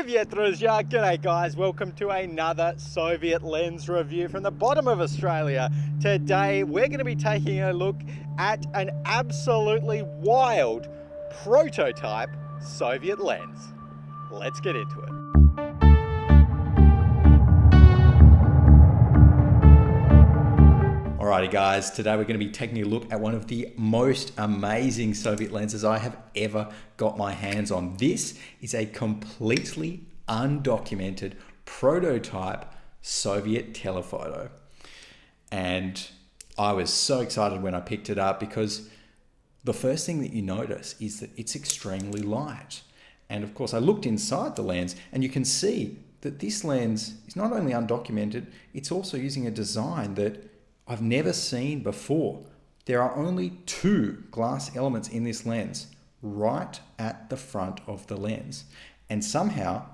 Привет, друзья! G'day guys, welcome to another Soviet lens review from the bottom of Australia. Today we're going to be taking a look at an absolutely wild prototype Soviet lens. Let's get into it. Alrighty guys, today we're going to be taking a look at one of the most amazing Soviet lenses I have ever got my hands on. This is a completely undocumented prototype Soviet telephoto. And I was so excited when I picked it up because the first thing that you notice is that it's extremely light. And of course I looked inside the lens and you can see that this lens is not only undocumented, it's also using a design that I've never seen before. There are only two glass elements in this lens right at the front of the lens. And somehow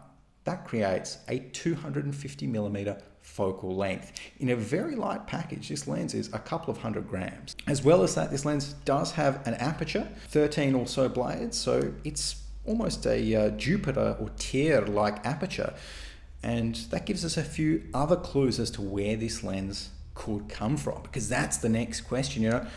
that creates a 250mm focal length. In a very light package, this lens is a couple of 100 grams. As well as that, this lens does have an aperture, 13 or so blades, so it's almost a Jupiter or tear-like aperture. And that gives us a few other clues as to where this lens could come from, because that's the next question.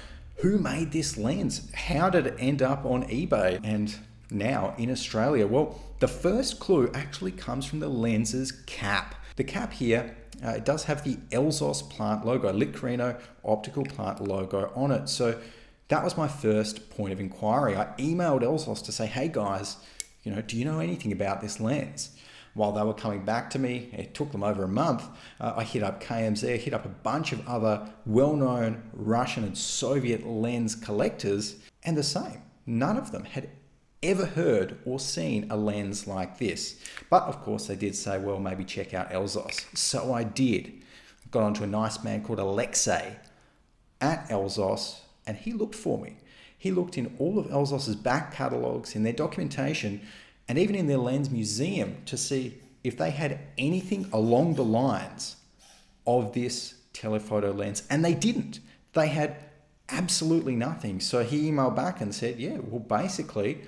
Who made this lens? How did it end up on eBay and now in Australia? Well, the first clue actually comes from the lens's cap. The cap here, it does have the Elzos plant logo, Litcarino optical plant logo on it. So that was my first point of inquiry. I emailed Elzos to say, hey guys, do you know anything about this lens? While they were coming back to me, it took them over a month, I hit up KMZ, hit up a bunch of other well-known Russian and Soviet lens collectors, and the same. None of them had ever heard or seen a lens like this. But of course they did say, well, maybe check out Elzos. So I did. Got onto a nice man called Alexei at Elzos, and he looked for me. He looked in all of Elzos's back catalogues, in their documentation, and even in their lens museum to see if they had anything along the lines of this telephoto lens. And they didn't. They had absolutely nothing. So he emailed back and said, yeah, well, basically,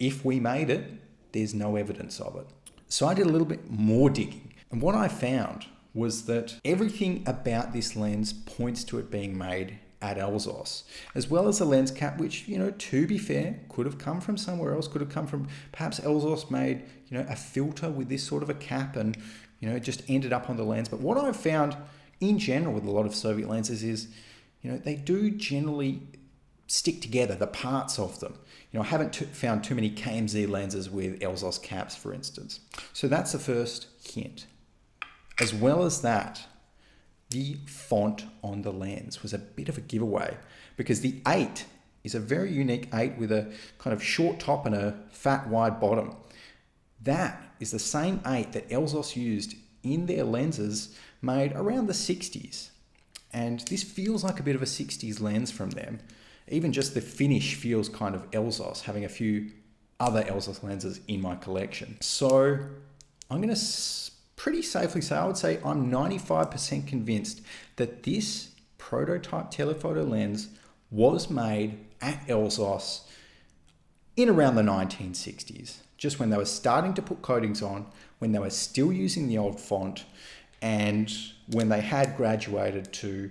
if we made it, there's no evidence of it. So I did a little bit more digging. And what I found was that everything about this lens points to it being made at Elzos, as well as the lens cap, which, to be fair, could have come from somewhere else, could have come from perhaps Elzos made, a filter with this sort of a cap and, just ended up on the lens. But what I've found in general with a lot of Soviet lenses is, they do generally stick together, the parts of them. I haven't found too many KMZ lenses with Elzos caps, for instance. So that's the first hint. As well as that, the font on the lens was a bit of a giveaway, because the 8 is a very unique 8 with a kind of short top and a fat wide bottom. That is the same 8 that Elzos used in their lenses made around the 60s. And this feels like a bit of a 60s lens from them. Even just the finish feels kind of Elzos, having a few other Elzos lenses in my collection. So I'm going to pretty safely say, I would say I'm 95% convinced that this prototype telephoto lens was made at Elzos in around the 1960s, just when they were starting to put coatings on, when they were still using the old font, and when they had graduated to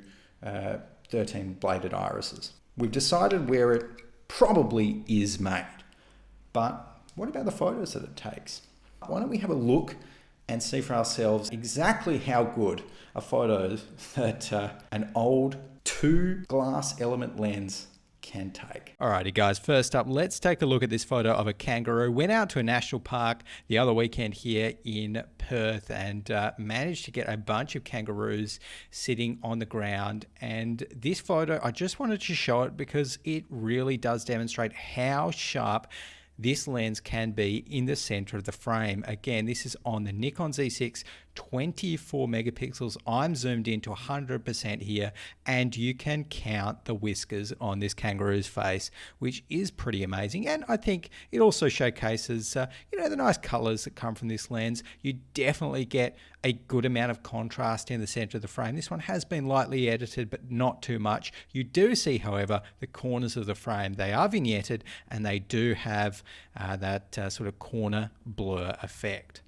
13 bladed irises. We've decided where it probably is made, but what about the photos that it takes? Why don't we have a look and see for ourselves exactly how good a photo that an old 2 glass element lens can take. Alrighty guys, first up, let's take a look at this photo of a kangaroo. Went out to a national park the other weekend here in Perth and managed to get a bunch of kangaroos sitting on the ground. And this photo, I just wanted to show it because it really does demonstrate how sharp this lens can be in the center of the frame. Again, this is on the Nikon Z6 24 megapixels. I'm zoomed in to 100% here, and you can count the whiskers on this kangaroo's face, which is pretty amazing. And I think it also showcases, the nice colors that come from this lens. You definitely get a good amount of contrast in the center of the frame. This one has been lightly edited, but not too much. You do see, however, the corners of the frame. They are vignetted, and they do have that sort of corner blur effect.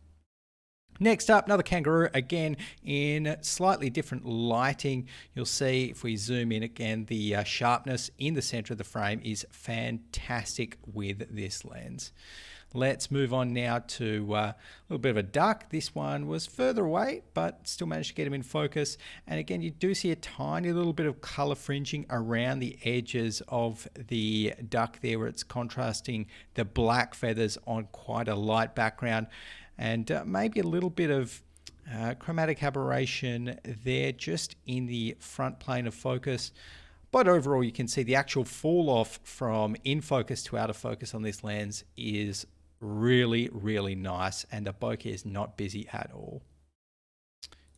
Next up, another kangaroo, again in slightly different lighting. You'll see if we zoom in again, the sharpness in the center of the frame is fantastic with this lens. Let's move on now to a little bit of a duck. This one was further away, but still managed to get him in focus. And again, you do see a tiny little bit of color fringing around the edges of the duck there, where it's contrasting the black feathers on quite a light background. And maybe a little bit of chromatic aberration there just in the front plane of focus. But overall, you can see the actual fall off from in focus to out of focus on this lens is really, really nice, and the bokeh is not busy at all.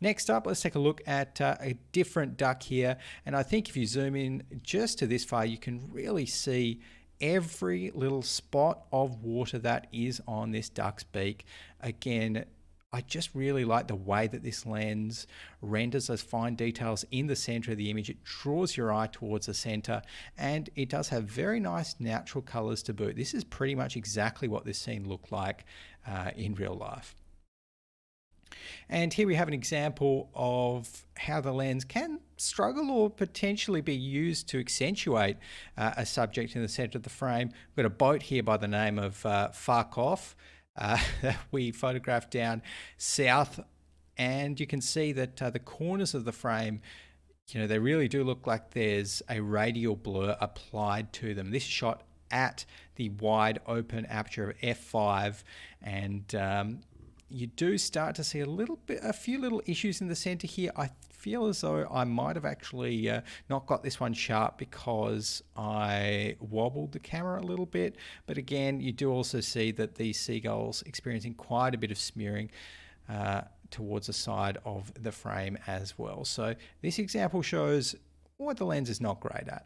Next up, let's take a look at a different duck here. And I think if you zoom in just to this far, you can really see every little spot of water that is on this duck's beak. Again, I just really like the way that this lens renders those fine details in the center of the image. It draws your eye towards the center, and it does have very nice natural colors to boot. This is pretty much exactly what this scene looked like in real life. And here we have an example of how the lens can struggle or potentially be used to accentuate a subject in the center of the frame. We've got a boat here by the name of Fuck Off. We photographed down south, and you can see that the corners of the frame, they really do look like there's a radial blur applied to them. This is shot at the wide open aperture of f5, and you do start to see a few little issues in the center here. I feel as though I might have actually not got this one sharp because I wobbled the camera a little bit. But again, you do also see that these seagulls experiencing quite a bit of smearing towards the side of the frame as well. So this example shows what the lens is not great at.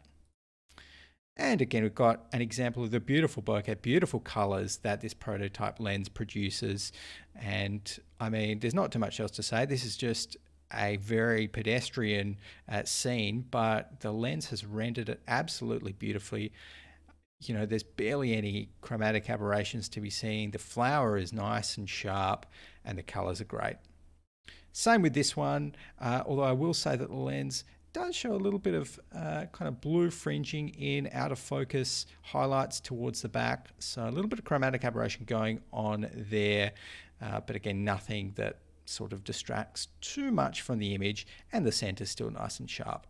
And again, we've got an example of the beautiful bokeh, beautiful colors that this prototype lens produces. And I mean, there's not too much else to say. This is just a very pedestrian scene, but the lens has rendered it absolutely beautifully. There's barely any chromatic aberrations to be seen. The flower is nice and sharp, and the colors are great. Same with this one, although I will say that the lens does show a little bit of kind of blue fringing in out of focus highlights towards the back. So a little bit of chromatic aberration going on there, but again, nothing that sort of distracts too much from the image, and the center is still nice and sharp.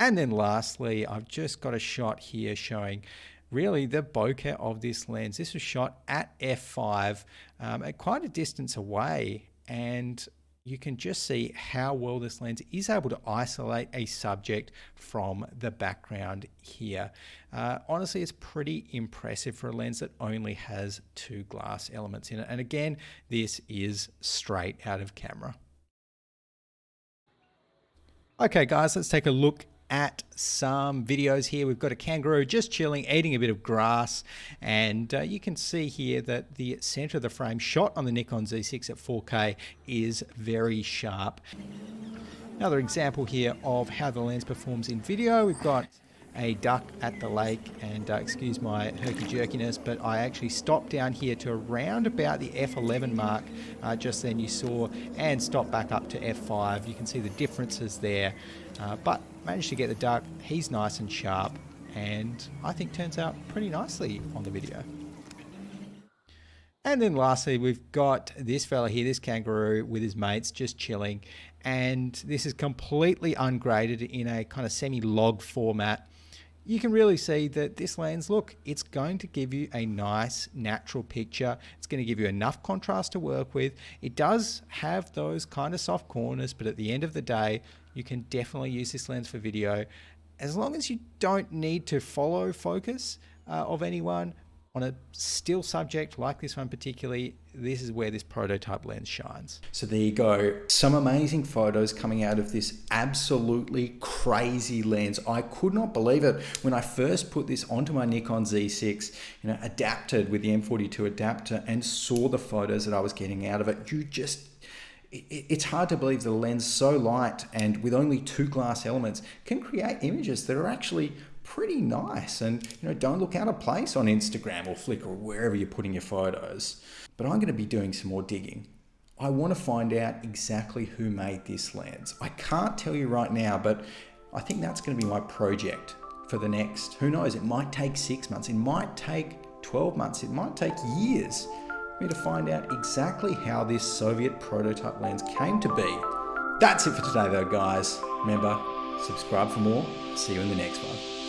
And then lastly, I've just got a shot here showing really the bokeh of this lens. This was shot at f5 at quite a distance away, and you can just see how well this lens is able to isolate a subject from the background here. Honestly, it's pretty impressive for a lens that only has two glass elements in it. And again, this is straight out of camera. Okay, guys, let's take a look at some videos here. We've got a kangaroo just chilling, eating a bit of grass, and you can see here that the center of the frame shot on the Nikon Z6 at 4K is very sharp. Another example here of how the lens performs in video. We've got a duck at the lake, and excuse my herky-jerkiness, but I actually stopped down here to around about the f11 mark just then you saw, and stopped back up to f5. You can see the differences there, but managed to get the duck. He's nice and sharp, and I think turns out pretty nicely on the video. And then lastly, we've got this fella here, this kangaroo with his mates just chilling, and this is completely ungraded in a kind of semi-log format. You can really see that this lens, look, it's going to give you a nice natural picture. It's going to give you enough contrast to work with. It does have those kind of soft corners, but at the end of the day, you can definitely use this lens for video. As long as you don't need to follow focus of anyone, on a still subject like this one particularly, this is where this prototype lens shines. So there you go. Some amazing photos coming out of this absolutely crazy lens. I could not believe it when I first put this onto my Nikon Z6, adapted with the M42 adapter, and saw the photos that I was getting out of it. It's hard to believe the lens so light and with only 2 glass elements can create images that are actually pretty nice and don't look out of place on Instagram or Flickr or wherever you're putting your photos. But I'm going to be doing some more digging. I want to find out exactly who made this lens. I can't tell you right now, but I think that's going to be my project for the next, who knows, it might take 6 months, it might take 12 months, it might take years for me to find out exactly how this Soviet prototype lens came to be. That's it for today though, guys. Remember, subscribe for more. See you in the next one.